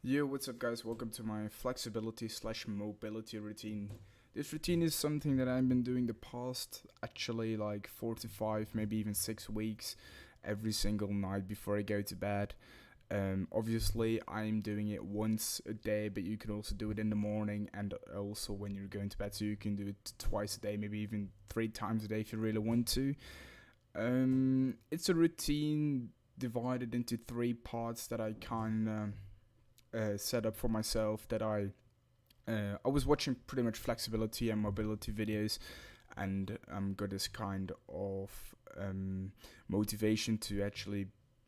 Yo, what's up guys? Welcome to my flexibility slash mobility routine. This routine is something that I've been doing the past actually like 4 to 5, maybe even 6 weeks, every single night before I go to bed. Obviously, I'm doing it once a day, but you can also do it in the morning and also when you're going to bed. So you can do it twice a day, maybe even 3 times a day if you really want to. It's a routine divided into 3 parts that I kind of set up for myself that I was watching pretty much flexibility and mobility videos, and got this kind of motivation to actually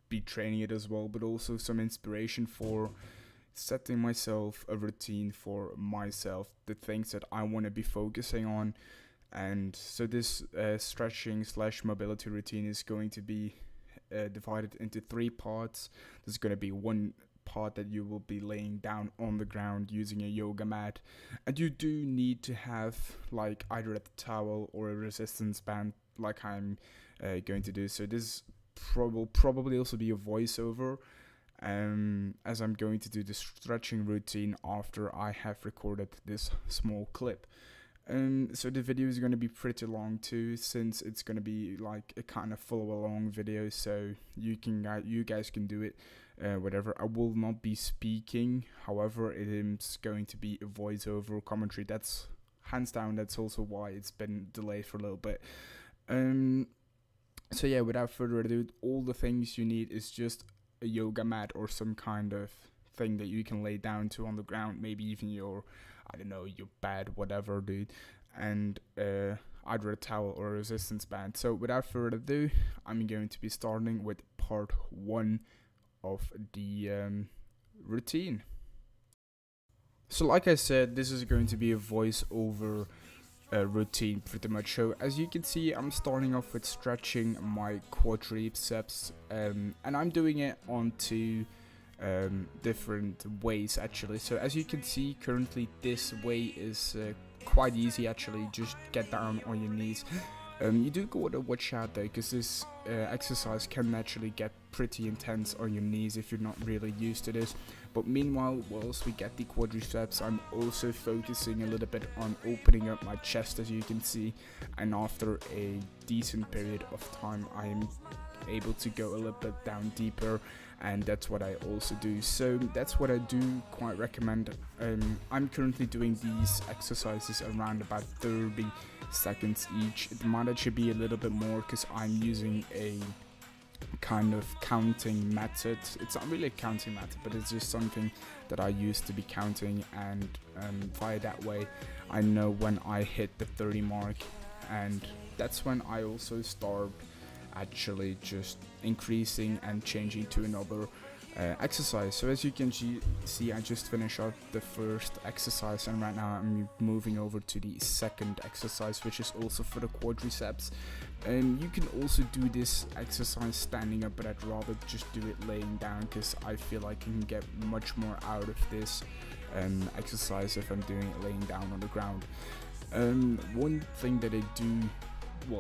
be training it as well, but also some inspiration for setting myself a routine for myself, the things that I want to be focusing on. And so this stretching slash mobility routine is going to be divided into 3 parts. There's going to be one part that you will be laying down on the ground using a yoga mat, and you do need to have like either a towel or a resistance band like I'm going to do. So this will probably also be a voiceover, as I'm going to do the stretching routine after I have recorded this small clip. So the video is going to be pretty long too, since it's going to be like a kind of follow along video, so you guys can do it whatever. I will not be speaking, however it is going to be a voiceover commentary. That's hands down, that's also why it's been delayed for a little bit. So yeah, without further ado, all the things you need is just a yoga mat or some kind of thing that you can lay down to on the ground, maybe even your, I don't know, your bed, whatever, dude, and either a towel or a resistance band. So without further ado, I'm going to be starting with part 1 of the routine. So like I said, this is going to be a voiceover routine pretty much. So as you can see, I'm starting off with stretching my quadriceps, and I'm doing it on 2 different ways actually. So as you can see, currently this way is quite easy actually. Just get down on your knees. You do gotta watch out though, because this exercise can naturally get pretty intense on your knees if you're not really used to this. But meanwhile, whilst we get the quadriceps, I'm also focusing a little bit on opening up my chest, as you can see, and after a decent period of time I am able to go a little bit down deeper, and that's what I also do. So that's what I do quite recommend. I'm currently doing these exercises around about 30 seconds each. It might actually be a little bit more because I'm using a kind of counting method. It's not really a counting method, but it's just something that I used to be counting, and via that way I know when I hit the 30 mark, and that's when I also start actually just increasing and changing to another exercise. So as you can see, I just finished up the first exercise, and right now I'm moving over to the second exercise, which is also for the quadriceps. You can also do this exercise standing up, but I'd rather just do it laying down, because I feel like I can get much more out of this exercise if I'm doing it laying down on the ground. One thing that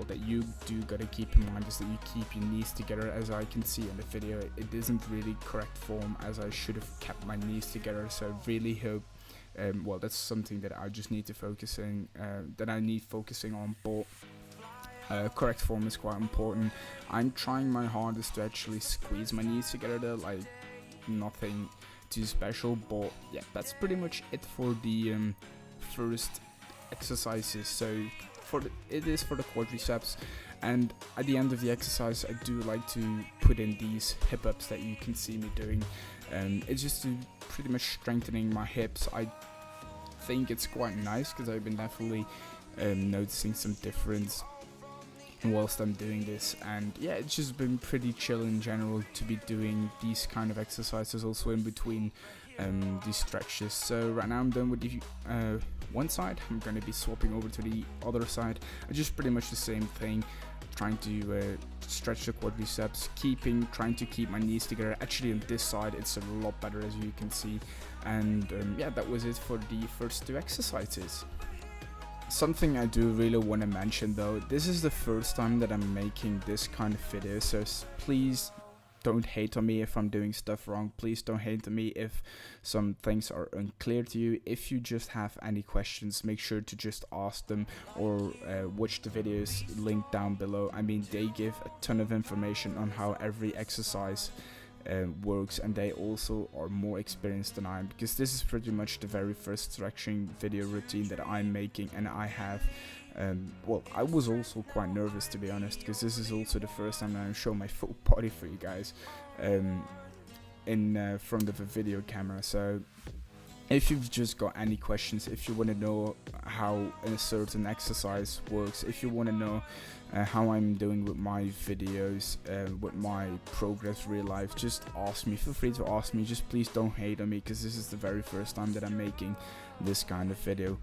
that you do gotta keep in mind is that you keep your knees together. As I can see in the video, it isn't really correct form, as I should have kept my knees together. So I really hope, that's something that I just need to focusing on, but correct form is quite important. I'm trying my hardest to actually squeeze my knees together though, like nothing too special, but yeah, that's pretty much it for the first exercises. So it is for the quadriceps, and at the end of the exercise I do like to put in these hip ups that you can see me doing. It's just to pretty much strengthening my hips. I think it's quite nice because I've been definitely noticing some difference whilst I'm doing this, and yeah, it's just been pretty chill in general to be doing these kind of exercises also in between these stretches. So right now I'm done with the one side. I'm going to be swapping over to the other side. It's just pretty much the same thing, trying to stretch the quadriceps, trying to keep my knees together. Actually on this side it's a lot better, as you can see. And yeah, that was it for the first 2 exercises. Something I do really want to mention though, this is the first time that I'm making this kind of video, so please don't hate on me if I'm doing stuff wrong. Please don't hate on me if some things are unclear to you. If you just have any questions, make sure to just ask them, or watch the videos linked down below. I mean, they give a ton of information on how every exercise works, and they also are more experienced than I am, because this is pretty much the very first stretching video routine that I'm making, and I have well, I was also quite nervous, to be honest, because this is also the first time that I'm showing my full body for you guys in front of a video camera. So if you've just got any questions, if you want to know how a certain exercise works, if you want to know how I'm doing with my videos, with my progress real life, just ask me. Feel free to ask me. Just please don't hate on me, because this is the very first time that I'm making this kind of video.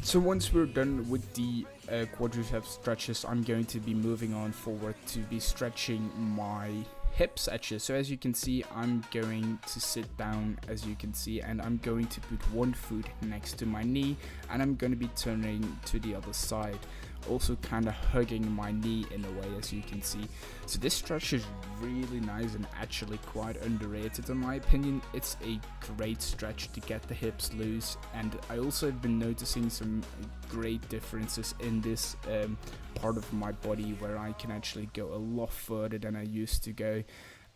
So once we're done with the quadriceps stretches, I'm going to be moving on forward to be stretching my hips actually. So as you can see, I'm going to sit down, as you can see, and I'm going to put one foot next to my knee, and I'm going to be turning to the other side, also kind of hugging my knee in a way, as you can see. So this stretch is really nice and actually quite underrated in my opinion. It's a great stretch to get the hips loose, and I also have been noticing some great differences in this part of my body, where I can actually go a lot further than I used to go.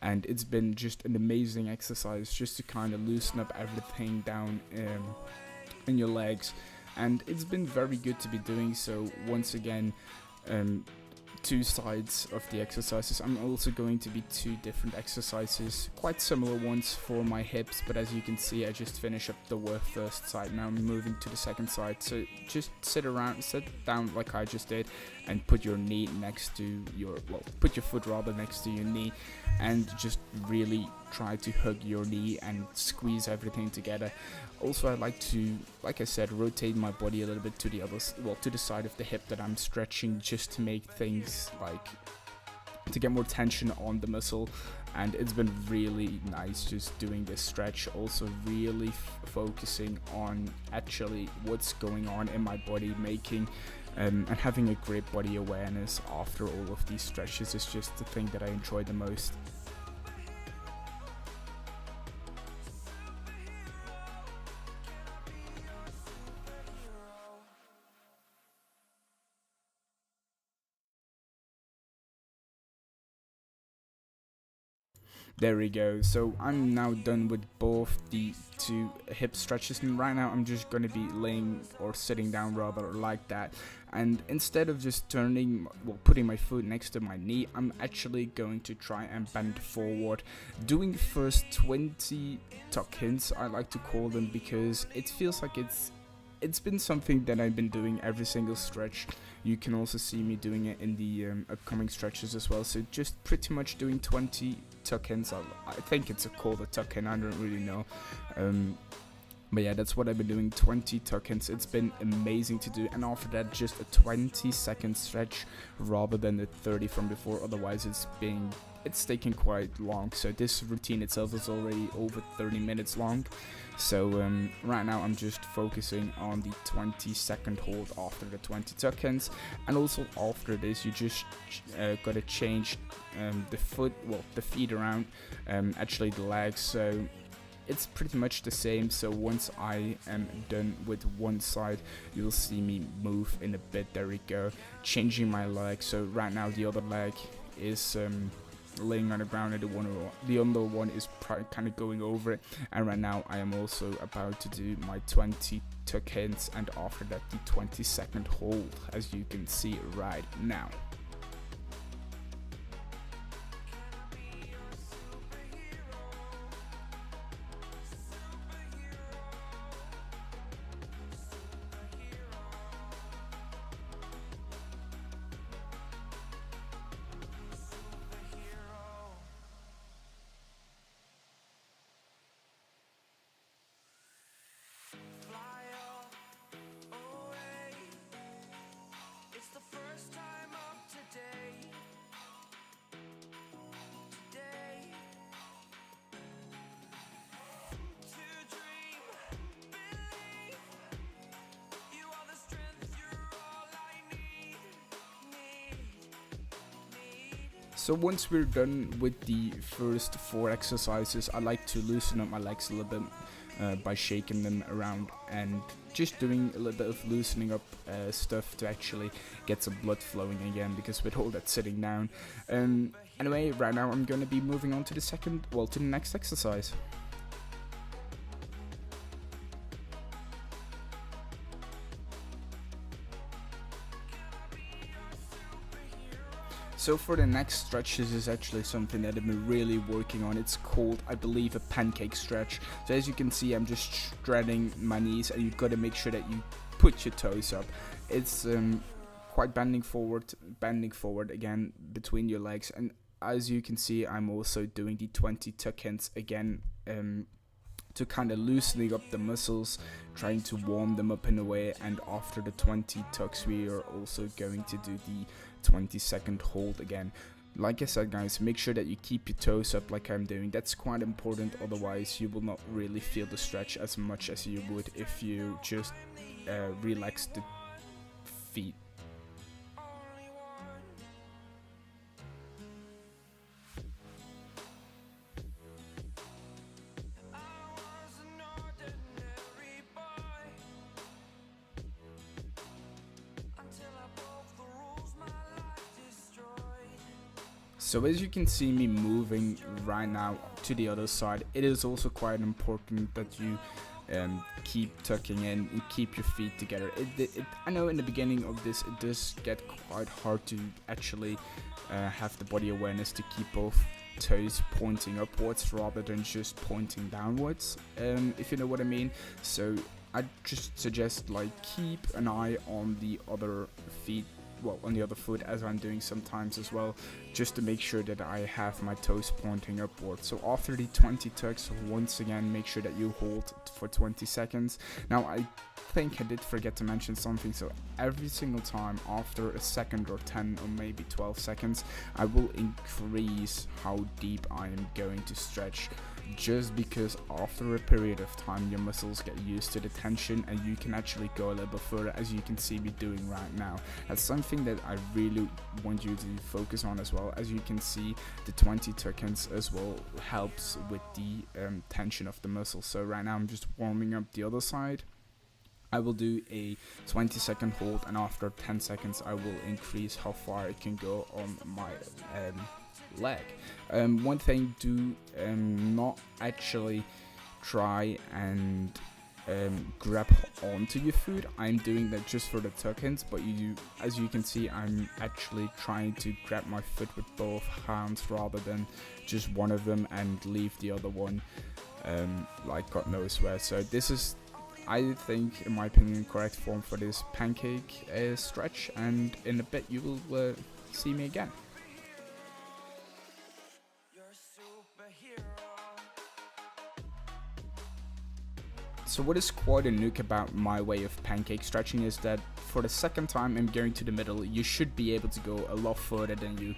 And it's been just an amazing exercise just to kind of loosen up everything down in your legs, and it's been very good to be doing so. Once again, two sides of the exercises. I'm also going to be two different exercises, quite similar ones for my hips, but as you can see, I just finished up the first side. Now I'm moving to the second side. So just sit down like I just did, and put your knee next to your, well, put your foot rather next to your knee, and just really try to hug your knee and squeeze everything together. Also, I like to, like I said, rotate my body a little bit to the other, well, to the side of the hip that I'm stretching, just to make things like, to get more tension on the muscle. And it's been really nice just doing this stretch, also really focusing on actually what's going on in my body, making and having a great body awareness after all of these stretches is just the thing that I enjoy the most. There we go. So I'm now done with both the two hip stretches, and right now I'm just going to be laying or sitting down rather like that, and instead of just turning, well, putting my foot next to my knee, I'm actually going to try and bend forward, doing first 20 tuck-ins, I like to call them, because it feels like it's been something that I've been doing every single stretch. You can also see me doing it in the upcoming stretches as well. So just pretty much doing 20 tuck-ins. I think it's called a tuck-in, I don't really know. But yeah, that's what I've been doing, 20 tuck-ins. It's been amazing to do. And after that, just a 20-second stretch rather than the 30 from before. Otherwise, it's taking quite long. So this routine itself is already over 30 minutes long. So right now I'm just focusing on the 20-second hold after the 20 tuck-ins, and also after this you just gotta change the feet around, actually the legs. So it's pretty much the same. So once I am done with one side, you'll see me move in a bit. There we go, changing my leg. So right now the other leg is laying on the ground, and the other one is kind of going over it. And right now I am also about to do my 20 tuck-ins, and after that the 20-second hold, as you can see right now. So once we're done with the first 4 exercises, I like to loosen up my legs a little bit by shaking them around and just doing a little bit of loosening up stuff to actually get some blood flowing again, because with all that sitting down. Anyway, right now I'm going to be moving on to the next exercise. So for the next stretch, this is actually something that I've been really working on. It's called, I believe, a pancake stretch. So as you can see, I'm just shredding my knees, and you've got to make sure that you put your toes up. It's quite bending forward again between your legs. And as you can see, I'm also doing the 20 tuck-ins again, to kind of loosening up the muscles, trying to warm them up in a way. And after the 20 tucks, we are also going to do the 20-second hold again. Like I said, guys, make sure that you keep your toes up like I'm doing. That's quite important, otherwise you will not really feel the stretch as much as you would if you just relax the feet. So as you can see me moving right now to the other side, it is also quite important that you keep tucking in and keep your feet together. I know in the beginning of this it does get quite hard to actually have the body awareness to keep both toes pointing upwards rather than just pointing downwards, if you know what I mean. So I just suggest like keep an eye on the other feet, well, on the other foot, as I'm doing sometimes as well, just to make sure that I have my toes pointing upwards. So after the 20 tucks, once again, make sure that you hold for 20 seconds. Now, I think I did forget to mention something. So every single time after a second or 10 or maybe 12 seconds, I will increase how deep I am going to stretch, just because after a period of time your muscles get used to the tension and you can actually go a little bit further, as you can see me doing right now. That's something that I really want you to focus on as well. As you can see, the 20 tuck-ins as well helps with the tension of the muscles. So right now I'm just warming up the other side. I will do a 20-second hold, and after 10 seconds I will increase how far it can go on my leg. One thing, do not actually try and grab onto your foot. I'm doing that just for the tuck-ins, but as you can see, I'm actually trying to grab my foot with both hands rather than just one of them and leave the other one like God knows where. So this is, I think, in my opinion, correct form for this pancake stretch, and in a bit you will see me again. So what is quite unique about my way of pancake stretching is that for the second time I'm going to the middle, you should be able to go a lot further than you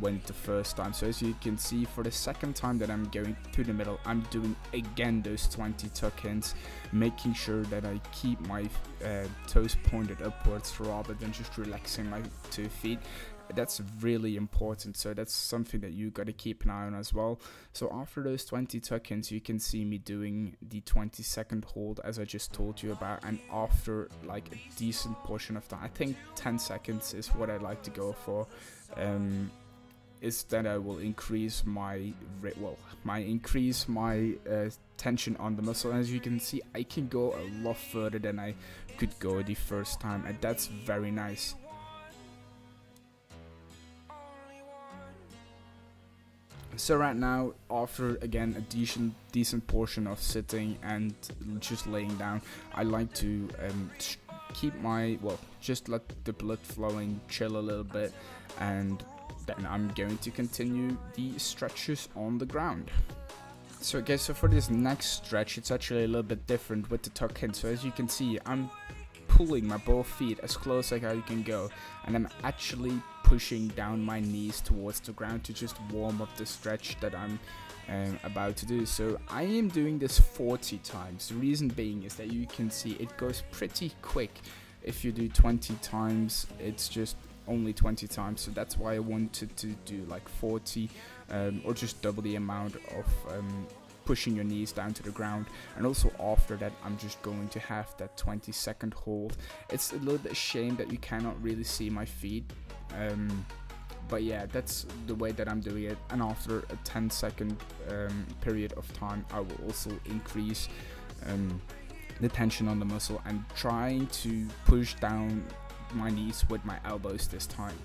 went the first time. So as you can see, for the second time that I'm going to the middle, I'm doing again those 20 tuck-ins, making sure that I keep my toes pointed upwards rather than just relaxing my 2 feet. That's really important, so that's something that you got to keep an eye on as well. So after those 20 tuck-ins, you can see me doing the 20-second hold, as I just told you about, and after like a decent portion of time, I think 10 seconds is what I like to go for, is that I will increase my tension on the muscle. As you can see, I can go a lot further than I could go the first time, and that's very nice. So right now, after again a decent portion of sitting and just laying down, I like to keep just let the blood flowing, chill a little bit, and then I'm going to continue the stretches on the ground. So guys, so for this next stretch, it's actually a little bit different with the tuck-in. So as you can see, I'm pulling my both feet as close as I can go, and I'm actually pushing down my knees towards the ground to just warm up the stretch that I'm about to do. So I am doing this 40 times. The reason being is that you can see it goes pretty quick. If you do 20 times, it's just only 20 times, so that's why I wanted to do like 40 or just double the amount of pushing your knees down to the ground. And also after that, I'm just going to have that 20-second hold. It's a little bit shame that you cannot really see my feet, but yeah, that's the way that I'm doing it. And after a 10-second period of time, I will also increase the tension on the muscle and trying to push down my knees with my elbows this time.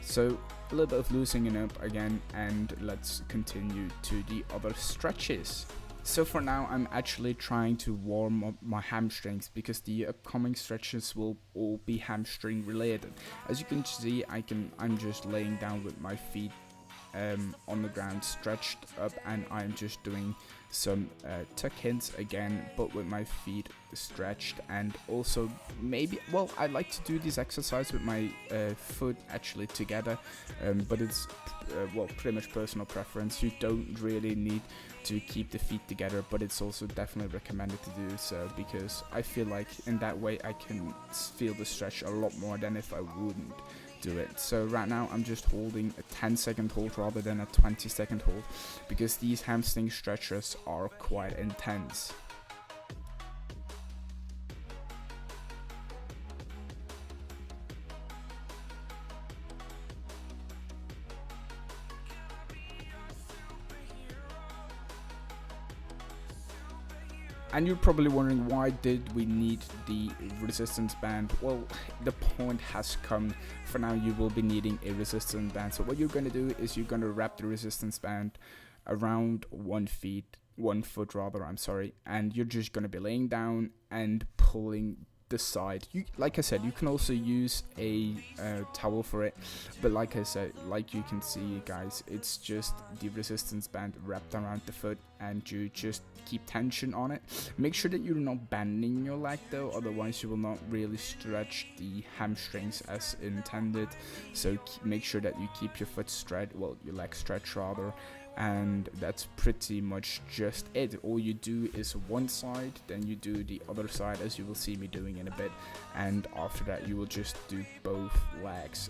So a little bit of loosening up again, and let's continue to the other stretches. So for now, I'm actually trying to warm up my hamstrings because the upcoming stretches will all be hamstring related. As you can see, I'm just laying down with my feet on the ground stretched up, and I'm just doing some tuck-ins again, but with my feet stretched. And also maybe, well, I like to do this exercise with my foot actually together, but it's well, pretty much personal preference. You don't really need to keep the feet together, but it's also definitely recommended to do so, because I feel like in that way I can feel the stretch a lot more than if I wouldn't do it. So right now I'm just holding a 10-second hold rather than a 20-second hold, because these hamstring stretches are quite intense. And you're probably wondering, why did we need the resistance band? Well, the point has come. For now, you will be needing a resistance band. So what you're going to do is you're going to wrap the resistance band around 1 foot rather, and you're just going to be laying down and pulling the side. Like I said, you can also use a towel for it, but like I said, like you can see, guys, it's just the resistance band wrapped around the foot, and you just keep tension on it. Make sure that you're not bending your leg though, otherwise you will not really stretch the hamstrings as intended. So make sure that you keep your foot stretched, well, your leg stretched rather. And that's pretty much just it. All you do is one side, then you do the other side, as you will see me doing in a bit, and after that you will just do both legs.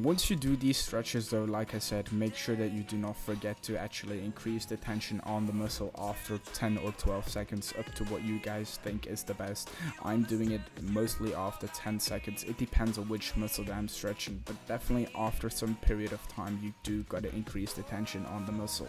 Once you do these stretches though, like I said, make sure that you do not forget to actually increase the tension on the muscle after 10 or 12 seconds, up to what you guys think is the best. I'm doing it mostly after 10 seconds. It depends on which muscle that I'm stretching, but definitely after some period of time you do gotta increase the tension on the muscle.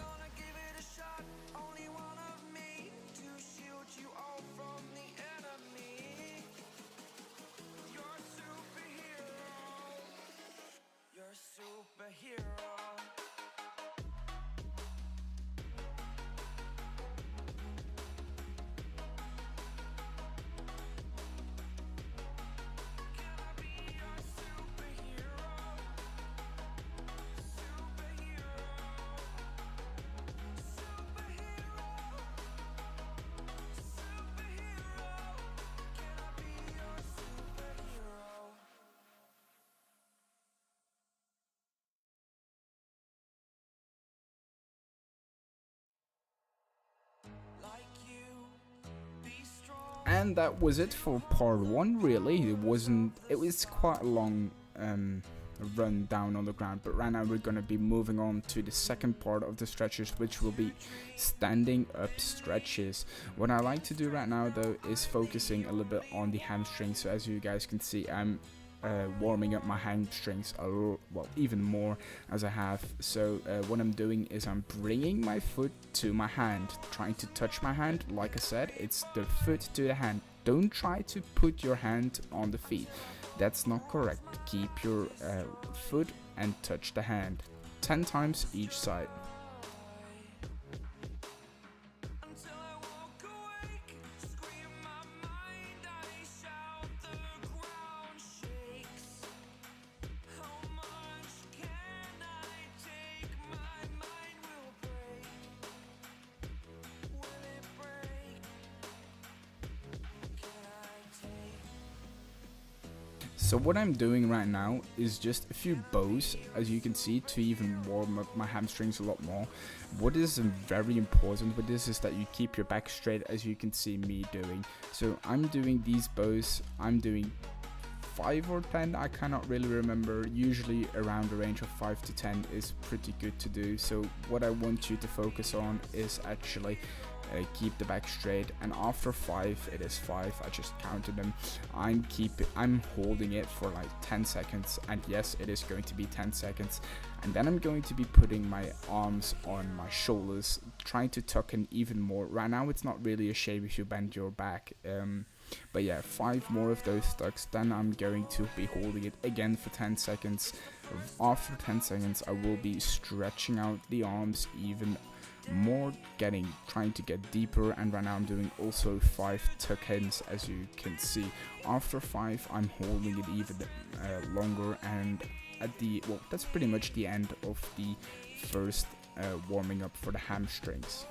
and that was it for part 1. Really, it was quite a long run down on the ground, but right now we're going to be moving on to the second part of the stretches, which will be standing up stretches. What I like to do right now though is focusing a little bit on the hamstrings. So as you guys can see, I'm warming up my hamstrings a little, well, even more as I have. So what I'm doing is I'm bringing my foot to my hand, trying to touch my hand. Like I said, it's the foot to the hand. Don't try to put your hand on the feet. That's not correct. Keep your foot and touch the hand 10 times each side. So what I'm doing right now is just a few bows, as you can see, to even warm up my hamstrings a lot more. What is very important with this is that you keep your back straight, as you can see me doing. So I'm doing these bows, I'm doing 5 or 10, I cannot really remember. Usually around the range of 5 to 10 is pretty good to do. So what I want you to focus on is actually keep the back straight, and after 5, it is 5, I just counted them, I'm holding it for like 10 seconds, and yes, it is going to be 10 seconds, and then I'm going to be putting my arms on my shoulders, trying to tuck in even more. Right now it's not really a shame if you bend your back, but yeah, 5 more of those tucks, then I'm going to be holding it again for 10 seconds. After 10 seconds I will be stretching out the arms even more, trying to get deeper, and right now I'm doing also 5 tuck-ins, as you can see. After 5 I'm holding it even longer, and that's pretty much the end of the first warming up for the hamstrings.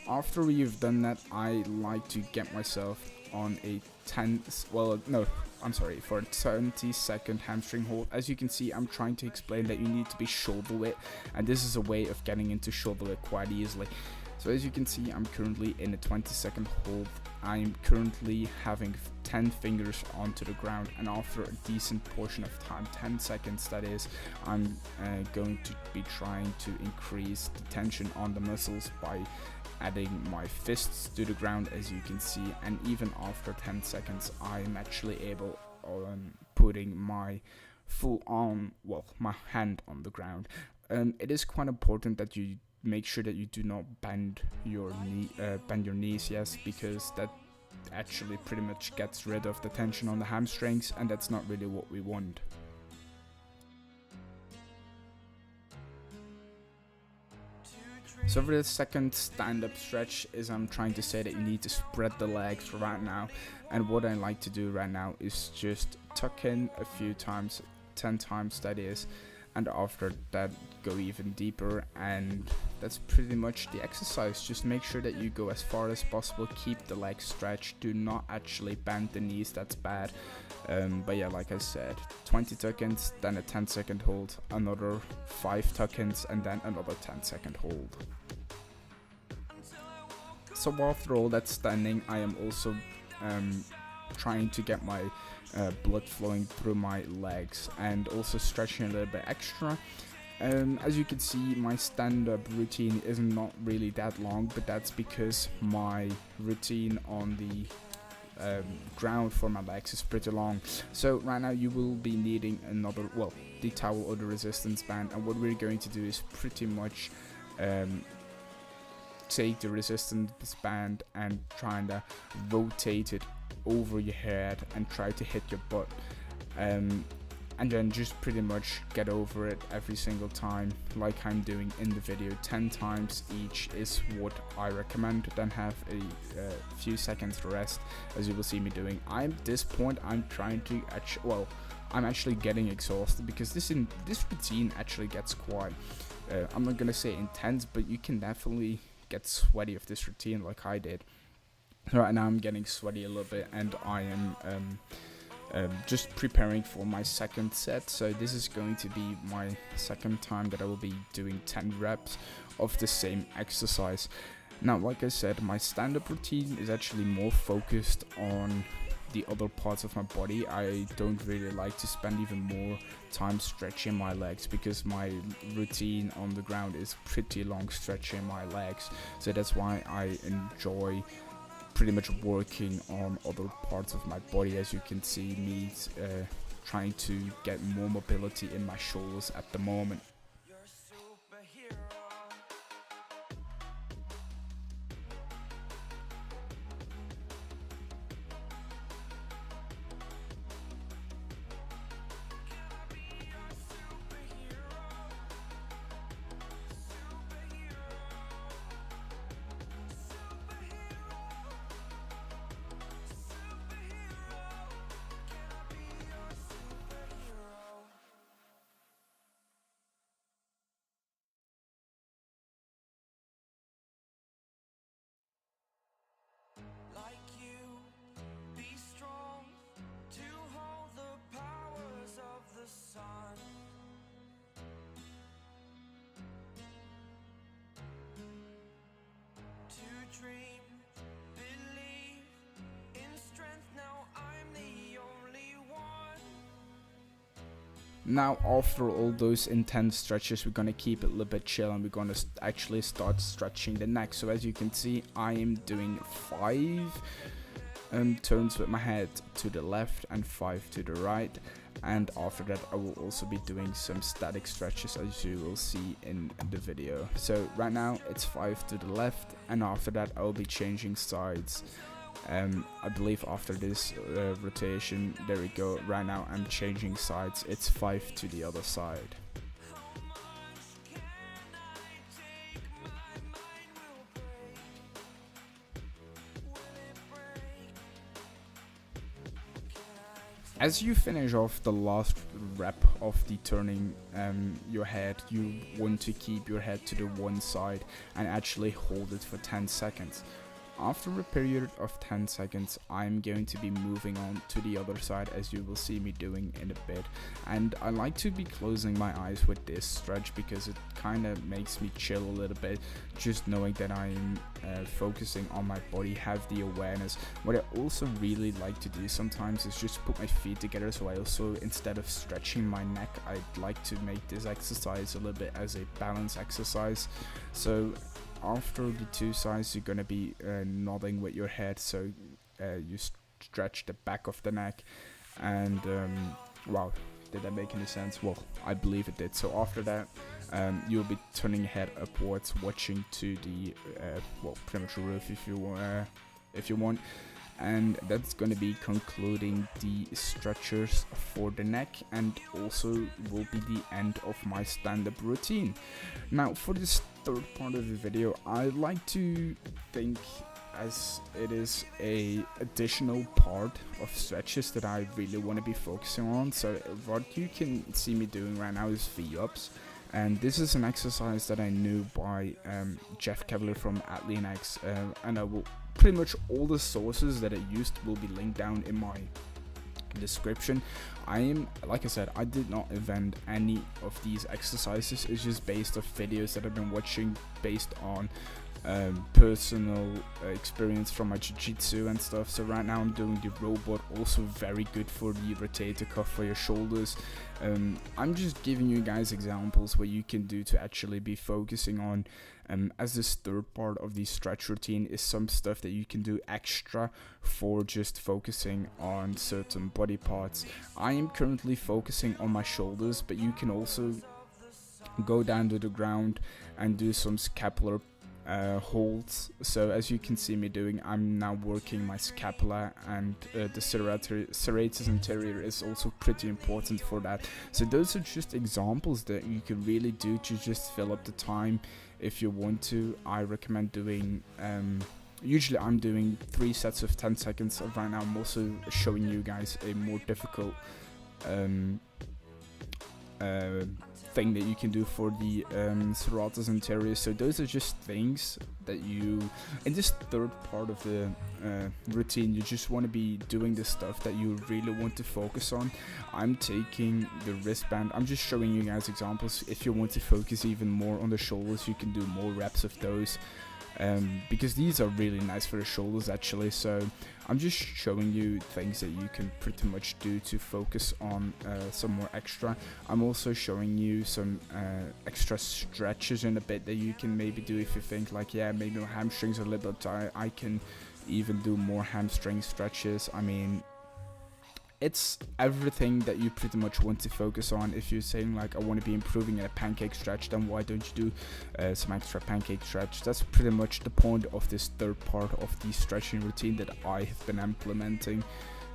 After you've done that, I like to get myself on a 20-second hamstring hold. As you can see, I'm trying to explain that you need to be shoulder width, and this is a way of getting into shoulder width quite easily. So as you can see, I'm currently in a 20-second hold. I'm currently having 10 fingers onto the ground, and after a decent portion of time, 10 seconds that is, I'm going to be trying to increase the tension on the muscles by adding my fists to the ground, as you can see, and even after 10 seconds I'm actually able on putting my full arm, my hand on the ground. It is quite important that you make sure that you do not bend your knees, yes, because that actually pretty much gets rid of the tension on the hamstrings, and that's not really what we want. So for the second stand-up stretch is I'm trying to say that you need to spread the legs right now, and what I like to do right now is just tuck in a few times, 10 times that is, and after that go even deeper, and that's pretty much the exercise. Just make sure that you go as far as possible, keep the legs stretched, do not actually bend the knees, that's bad. But yeah, like I said, 20 tuck-ins, then a 10-second hold, another 5 tuck-ins, and then another 10-second hold. So after all that standing, I am also trying to get my blood flowing through my legs, and also stretching a little bit extra. As you can see, my stand-up routine is not really that long, but that's because my routine on the ground for my legs is pretty long. So right now you will be needing the towel or the resistance band, and what we're going to do is pretty much take the resistance band and trying to rotate it over your head and try to hit your butt, and then just pretty much get over it every single time, like I'm doing in the video. 10 times each is what I recommend, then have a few seconds rest, as you will see me doing. At this point I'm trying to I'm actually getting exhausted, because this routine actually gets quite I'm not gonna say intense, but you can definitely get sweaty of this routine like I did. Right now I'm getting sweaty a little bit, and I am just preparing for my second set. So this is going to be my second time that I will be doing 10 reps of the same exercise. Now, like I said, my stand-up routine is actually more focused on the other parts of my body. I don't really like to spend even more time stretching my legs, because my routine on the ground is pretty long stretching my legs. So that's why I enjoy pretty much working on other parts of my body. As you can see me trying to get more mobility in my shoulders at the moment. Now, after all those intense stretches, we're gonna keep it a little bit chill, and we're gonna actually start stretching the neck. So as you can see, I am doing 5 turns with my head to the left and 5 to the right, and after that I will also be doing some static stretches, as you will see in the video. So right now it's 5 to the left, and after that I will be changing sides. I believe after this rotation, there we go, right now I'm changing sides, it's 5 to the other side. As you finish off the last rep of the turning your head, you want to keep your head to the one side and actually hold it for 10 seconds. After a period of 10 seconds, I'm going to be moving on to the other side, as you will see me doing in a bit. And I like to be closing my eyes with this stretch, because it kind of makes me chill a little bit, just knowing that I'm focusing on my body, have the awareness. What I also really like to do sometimes is just put my feet together, so I also, instead of stretching my neck, I'd like to make this exercise a little bit as a balance exercise. So after the 2 sides, you're gonna be nodding with your head, so you stretch the back of the neck, and wow, did that make any sense? Well, I believe it did. So after that, you'll be turning your head upwards, watching to the well, pretty much roof if you want, and that's going to be concluding the stretchers for the neck, and also will be the end of my stand-up routine. Now, for this third part of the video, I like to think as it is a additional part of stretches that I really want to be focusing on. So what you can see me doing right now is V-ups, and this is an exercise that I knew by Jeff Kevler from AtheanX, and I will pretty much all the sources that I used will be linked down in my description. Like I said, I did not invent any of these exercises. It's just based off videos that I've been watching, based on personal experience from my jiu-jitsu and stuff. So right now I'm doing the robot, also very good for the rotator cuff for your shoulders. I'm just giving you guys examples what you can do to actually be focusing on, as this third part of the stretch routine is some stuff that you can do extra for just focusing on certain body parts. I am currently focusing on my shoulders, but you can also go down to the ground and do some scapular holds. So as you can see me doing, I'm now working my scapula, and the serratus anterior is also pretty important for that. So those are just examples that you can really do to just fill up the time if you want to. I recommend doing usually I'm doing 3 sets of 10 seconds. Right now I'm also showing you guys a more difficult thing that you can do for the serratus anterior. So those are just things that you, in this third part of the routine, you just want to be doing the stuff that you really want to focus on. I'm taking the wristband, I'm just showing you guys examples. If you want to focus even more on the shoulders, you can do more reps of those, because these are really nice for the shoulders actually. So I'm just showing you things that you can pretty much do to focus on some more extra. I'm also showing you some extra stretches in a bit that you can maybe do if you think like, yeah, maybe my hamstrings are a little bit tired. I can even do more hamstring stretches. I mean, it's everything that you pretty much want to focus on. If you're saying like, I want to be improving in a pancake stretch, then why don't you do some extra pancake stretch? That's pretty much the point of this third part of the stretching routine that I have been implementing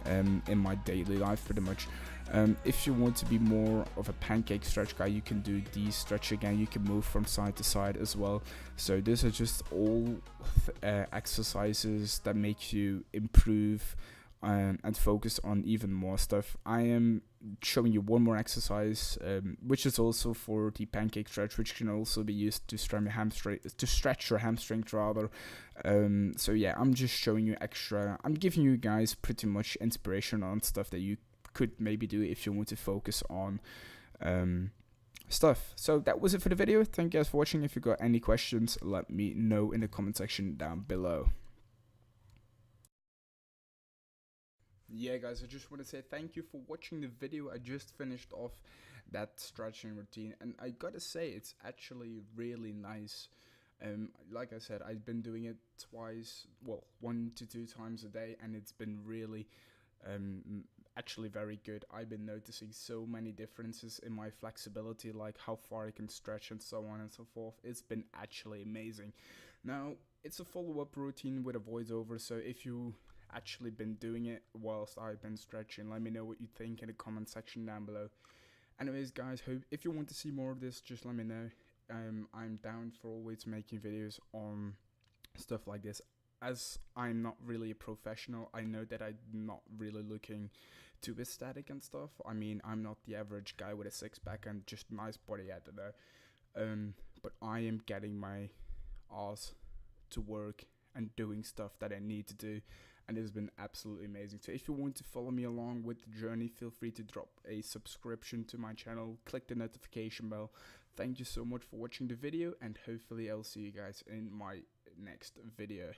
in my daily life pretty much. If you want to be more of a pancake stretch guy, you can do these stretch again. You can move from side to side as well. So these are just all exercises that make you improve and focus on even more stuff. I am showing you one more exercise, which is also for the pancake stretch, which can also be used to stretch your hamstrings rather. So yeah, I'm just showing you extra. I'm giving you guys pretty much inspiration on stuff that you could maybe do if you want to focus on stuff. So that was it for the video. Thank you guys for watching. If you got any questions, let me know in the comment section down below. Yeah guys, I just want to say thank you for watching the video. I just finished off that stretching routine, and I gotta say it's actually really nice. Like I said, I've been doing it twice, well, 1 to 2 times a day, and it's been really actually very good. I've been noticing so many differences in my flexibility, like how far I can stretch and so on and so forth. It's been actually amazing. Now it's a follow-up routine with a voiceover, so if you actually been doing it whilst I've been stretching, let me know what you think in the comment section down below. Anyways guys, hope if you want to see more of this, just let me know. I'm down for always making videos on stuff like this. As I'm not really a professional, I know that I'm not really looking too aesthetic and stuff. I mean, I'm not the average guy with a six-pack and just nice body, I don't know. But I am getting my ass to work and doing stuff that I need to do, and it's been absolutely amazing. So if you want to follow me along with the journey, feel free to drop a subscription to my channel, click the notification bell. Thank you so much for watching the video, and hopefully I'll see you guys in my next video.